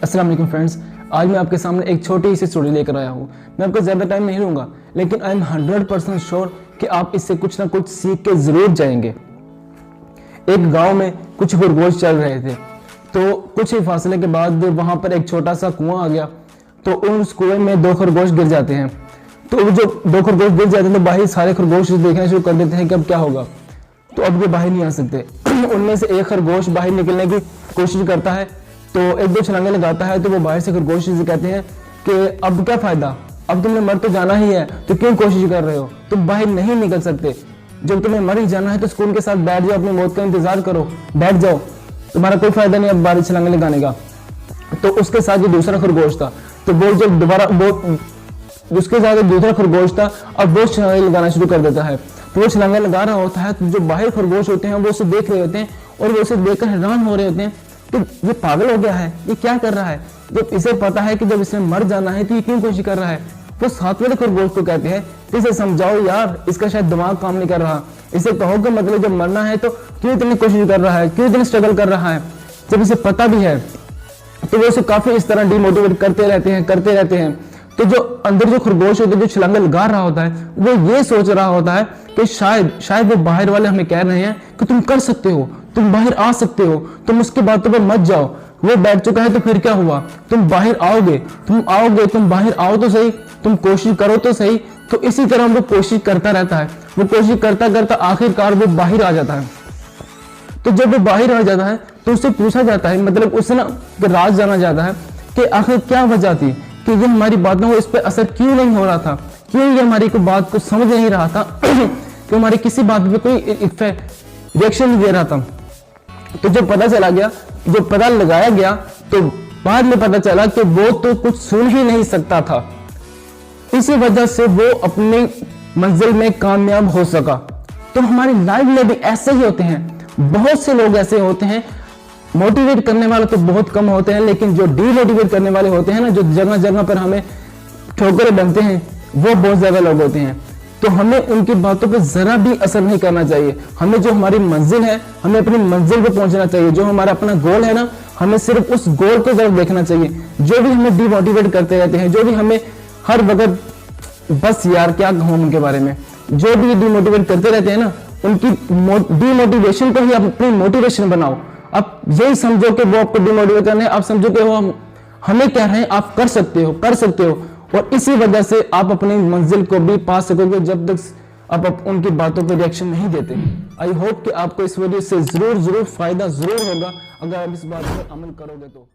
अस्सलाम वालेकुम फ्रेंड्स, आज मैं आपके सामने एक छोटी सी स्टोरी लेकर आया हूँ। मैं आपको ज़्यादा टाइम नहीं लूँगा, लेकिन आई एम 100% श्योर कि आप इससे कुछ ना कुछ सीख के ज़रूर जाएंगे। एक गांव में कुछ खरगोश चल रहे थे, तो कुछ ही फासले के बाद वहाँ पर एक छोटा सा कुआं आ गया। तो उस कुएं में 2 खरगोश गिर जाते हैं। तो जो 2 खरगोश गिर जाते हैं तो बाहर सारे खरगोश देखना शुरू कर देते हैं कि अब क्या होगा। तो अब ये बाहर नहीं आ सकते। उनमें से एक खरगोश बाहर निकलने की कोशिश करता है, तो 1-2 छलांगे लगाता है। तो वो बाहर से खरगोश से कहते हैं कि अब क्या फायदा, अब तुमने मर तो जाना ही है, तो क्यों कोशिश कर रहे हो, तुम बाहर नहीं निकल सकते। जब तुम्हें मर ही जाना है तो सुकून के साथ बैठ जाओ, अपनी मौत का इंतजार करो, बैठ जाओ, तुम्हारा कोई फायदा नहीं अब बाहर छलांगे लगाने का। तो उसके साथ जो दूसरा खरगोश था, तो वो जब दोबारा उसके साथ दूसरा खरगोश था, अब वो छलांगे लगाना शुरू कर देता है। तो वो छलांगे लगा रहा होता है, तो जो बाहर खरगोश होते हैं वो उसे देख रहे होते हैं और वो उसे देखकर हैरान हो रहे होते हैं कि ये पागल हो गया है, ये क्या कर रहा है। जब इसे पता है कि जब इसने मर जाना है तो ये क्यों कोशिश कर रहा है। वो साथ वाले खरगोश को कहते हैं, इसे समझाओ यार, इसका शायद दिमाग काम नहीं कर रहा, इसे कहो कि मतलब जब मरना है तो क्यों इतनी कोशिश कर रहा है, क्यों इतनी स्ट्रगल कर रहा है। जब इसे पता भी है तो वो इसे काफी इस तरह डिमोटिवेट करते रहते हैं। तो जो अंदर जो खरगोश होता है, जो छलांगे लगा रहा होता है, वो ये सोच रहा होता है कि शायद वो बाहर वाले हमें कह रहे हैं कि तुम कर सकते हो, तुम बाहर आ सकते हो, तुम उसकी बातों पर मत जाओ। वो बैठ चुका है तो फिर क्या हुआ, तुम बाहर आओगे, तुम बाहर आओ तो सही, तुम कोशिश करो तो सही। तो इसी तरह वो कोशिश करता रहता है, वो कोशिश करता करता आखिरकार वो बाहर आ जाता है। तो जब वो बाहर आ जाता है तो उससे पूछा जाता है, मतलब उससे ना राज जाना जाता है कि आखिर क्या वजह थी कि ये हमारी बातों को इस पर असर क्यों नहीं हो रहा था, क्यों ये हमारी कोई बात को समझ नहीं रहा था, कि हमारी किसी बात पे कोई रिएक्शन नहीं दे रहा था। तो जब पता चला गया, जो पता लगाया गया, तो बाद में पता चला कि वो तो कुछ सुन ही नहीं सकता था। इसी वजह से वो अपनी मंजिल में कामयाब हो सका। तो हमारी लाइफ में भी ऐसे ही होते हैं, बहुत से लोग ऐसे होते हैं। मोटिवेट करने वाले तो बहुत कम होते हैं, लेकिन जो डीमोटिवेट करने वाले होते हैं ना, जो जगह जगह पर हमें ठोकरें बनते हैं, वो बहुत ज्यादा लोग होते हैं। तो हमें उनकी बातों पर जरा भी असर नहीं करना चाहिए। हमें जो हमारी मंजिल है, हमें अपनी मंजिल पे पहुंचना चाहिए। जो हमारा अपना गोल है ना, हमें सिर्फ उस गोल को जरूर देखना चाहिए। जो भी हमें डिमोटिवेट करते रहते हैं, जो भी हमें हर वक्त बस यार क्या कहूं उनके बारे में, जो भी डिमोटिवेट करते रहते हैं ना, उनकी डिमोटिवेशन को ही आप अपनी मोटिवेशन बनाओ। आप यही समझो कि वो आपको डिमोटिवेट कर रहे हैं, आप समझो कि वो हमें कह रहे हैं आप कर सकते हो। और इसी वजह से आप अपनी मंजिल को भी पा सकोगे, जब तक आप उनकी बातों पर रिएक्शन नहीं देते। आई होप कि आपको इस वीडियो से जरूर फायदा जरूर होगा अगर आप इस बात पर अमल करोगे तो।